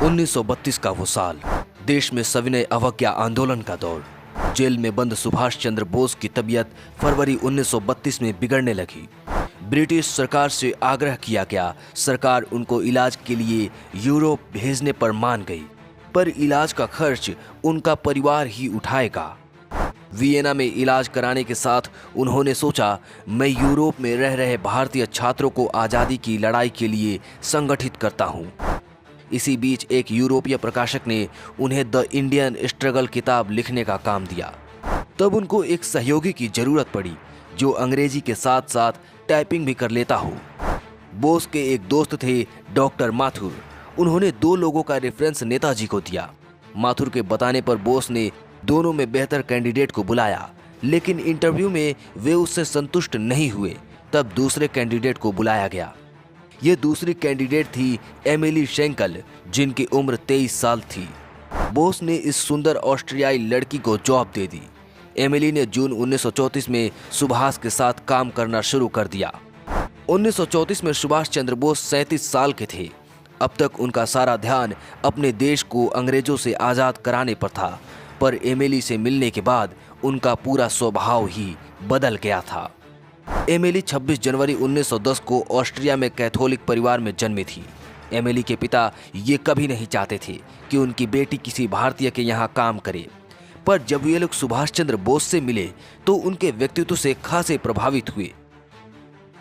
1932 का वो साल, देश में सविनय अवज्ञा आंदोलन का दौर। जेल में बंद सुभाष चंद्र बोस की तबीयत फरवरी 1932 में बिगड़ने लगी। ब्रिटिश सरकार से आग्रह किया गया। सरकार उनको इलाज के लिए यूरोप भेजने पर मान गई, पर इलाज का खर्च उनका परिवार ही उठाएगा। वियना में इलाज कराने के साथ उन्होंने सोचा, मैं यूरोप में रह रहे भारतीय छात्रों को आज़ादी की लड़ाई के लिए संगठित करता हूँ। इसी बीच एक यूरोपीय प्रकाशक ने उन्हें द इंडियन स्ट्रगल किताब लिखने का काम दिया। तब उनको एक सहयोगी की जरूरत पड़ी जो अंग्रेजी के साथ साथ टाइपिंग भी कर लेता हो। बोस के एक दोस्त थे डॉक्टर माथुर। उन्होंने 2 लोगों का रेफरेंस नेताजी को दिया। माथुर के बताने पर बोस ने दोनों में बेहतर कैंडिडेट को बुलाया, लेकिन इंटरव्यू में वे उससे संतुष्ट नहीं हुए। तब दूसरे कैंडिडेट को बुलाया गया। ये दूसरी कैंडिडेट थी एमिली शेंकल, जिनकी उम्र 23 साल थी। बोस ने इस सुंदर ऑस्ट्रियाई लड़की को जॉब दे दी। एमिली ने जून 1934 में सुभाष के साथ काम करना शुरू कर दिया। 1934 में सुभाष चंद्र बोस 37 साल के थे। अब तक उनका सारा ध्यान अपने देश को अंग्रेजों से आज़ाद कराने पर था, पर एमिली से मिलने के बाद उनका पूरा स्वभाव ही बदल गया था। एमिली 26 जनवरी 1910 को ऑस्ट्रिया में कैथोलिक परिवार में जन्मी थी। एमिली के पिता ये कभी नहीं चाहते थे कि उनकी बेटी किसी भारतीय के यहाँ काम करे, पर जब ये लोग सुभाष चंद्र बोस से मिले तो उनके व्यक्तित्व से खासे प्रभावित हुए।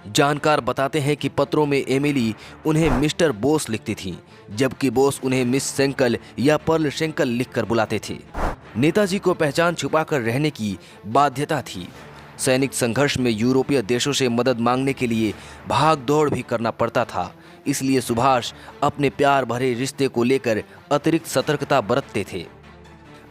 जानकार बताते हैं कि पत्रों में एमिली उन्हें मिस्टर बोस लिखती थी, जबकि बोस उन्हें मिस शेंकल या पर्ल शेंकल लिखकर बुलाते थे। नेताजी को पहचान छुपाकर रहने की बाध्यता थी। सैनिक संघर्ष में यूरोपीय देशों से मदद मांगने के लिए भाग दौड़ भी करना पड़ता था, इसलिए सुभाष अपने प्यार भरे रिश्ते को लेकर अतिरिक्त सतर्कता बरतते थे।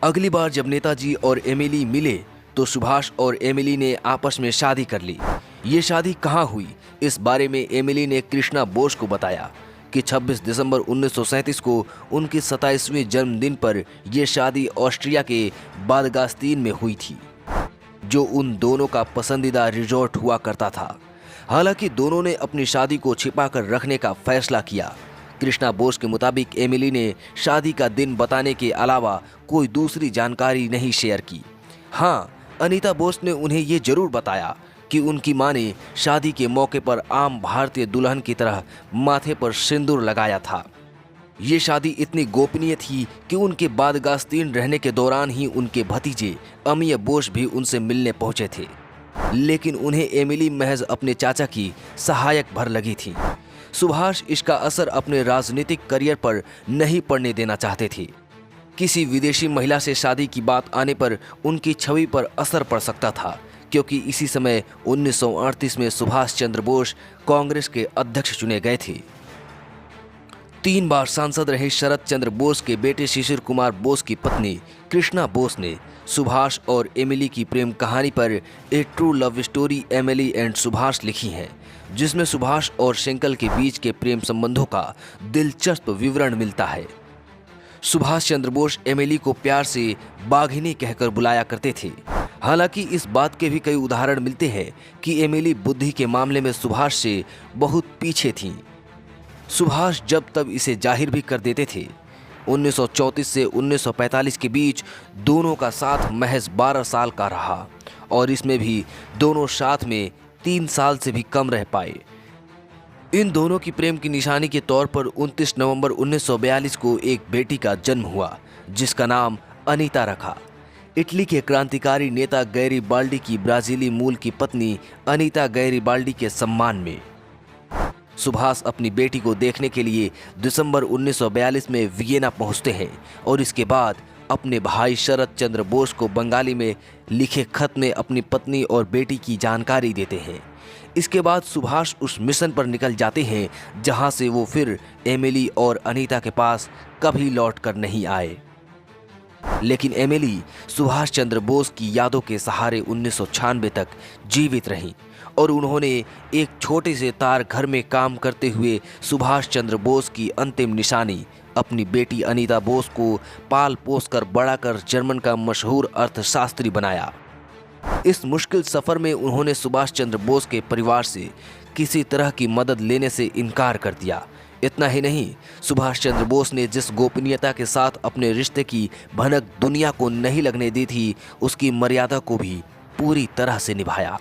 अगली बार जब नेताजी और एमिली मिले तो सुभाष और एमिली ने आपस में शादी कर ली। ये शादी कहाँ हुई, इस बारे में एमिली ने कृष्णा बोस को बताया कि 26 दिसंबर 1937 को उनकी 27वें जन्मदिन पर यह शादी ऑस्ट्रिया के बादगास्तीन में हुई थी, जो उन दोनों का पसंदीदा रिजॉर्ट हुआ करता था। हालांकि दोनों ने अपनी शादी को छिपाकर रखने का फैसला किया। कृष्णा बोस के मुताबिक एमिली ने शादी का दिन बताने के अलावा कोई दूसरी जानकारी नहीं शेयर की। हाँ, अनीता बोस ने उन्हें ये जरूर बताया कि उनकी मां ने शादी के मौके पर आम भारतीय दुल्हन की तरह माथे पर सिंदूर लगाया था। ये शादी इतनी गोपनीय थी कि उनके बादगास्तीन रहने के दौरान ही उनके भतीजे अमीय बोस भी उनसे मिलने पहुंचे थे, लेकिन उन्हें एमिली महज अपने चाचा की सहायक भर लगी थी। सुभाष इसका असर अपने राजनीतिक करियर पर नहीं पड़ने देना चाहते थे। किसी विदेशी महिला से शादी की बात आने पर उनकी छवि पर असर पड़ सकता था, क्योंकि इसी समय 1938 में सुभाष चंद्र बोस कांग्रेस के अध्यक्ष चुने गए थे। 3 बार सांसद रहे शरद चंद्र बोस के बेटे शिशिर कुमार बोस की पत्नी कृष्णा बोस ने सुभाष और एमिली की प्रेम कहानी पर a true love story Emily and Subhash लिखी है, जिसमें सुभाष और शेंकल के बीच के प्रेम संबंधों का दिलचस्प विवरण मिलता है। सुभाष चंद्र बोस एमिली को प्यार से बाघिनी कहकर बुलाया करते थे। हालांकि इस बात के भी कई उदाहरण मिलते हैं कि एमिली बुद्धि के मामले में सुभाष से बहुत पीछे थीं। सुभाष जब तब इसे जाहिर भी कर देते थे। 1934 से 1945 के बीच दोनों का साथ महज 12 साल का रहा, और इसमें भी दोनों साथ में 3 साल से भी कम रह पाए। इन दोनों की प्रेम की निशानी के तौर पर 29 नवंबर 1942 को एक बेटी का जन्म हुआ, जिसका नाम अनीता रखा। इटली के क्रांतिकारी नेता गैरिबाल्डी की ब्राजीली मूल की पत्नी अनीता गैरिबाल्डी के सम्मान में सुभाष अपनी बेटी को देखने के लिए दिसंबर 1942 में वियना पहुंचते हैं, और इसके बाद अपने भाई शरद चंद्र बोस को बंगाली में लिखे खत में अपनी पत्नी और बेटी की जानकारी देते हैं। इसके बाद सुभाष उस मिशन पर निकल जाते हैं जहां से वो फिर एमिली और अनीता के पास कभी लौट कर नहीं आए। लेकिन एमिली सुभाष चंद्र बोस की यादों के सहारे 1996 तक जीवित रहीं, और उन्होंने एक छोटे से तार घर में काम करते हुए सुभाष चंद्र बोस की अंतिम निशानी अपनी बेटी अनीता बोस को पाल पोस कर बड़ा कर जर्मन का मशहूर अर्थशास्त्री बनाया। इस मुश्किल सफर में उन्होंने सुभाष चंद्र बोस के परिवार से किसी तरह की मदद लेने से इनकार कर दिया। इतना ही नहीं, सुभाष चंद्र बोस ने जिस गोपनीयता के साथ अपने रिश्ते की भनक दुनिया को नहीं लगने दी थी, उसकी मर्यादा को भी पूरी तरह से निभाया।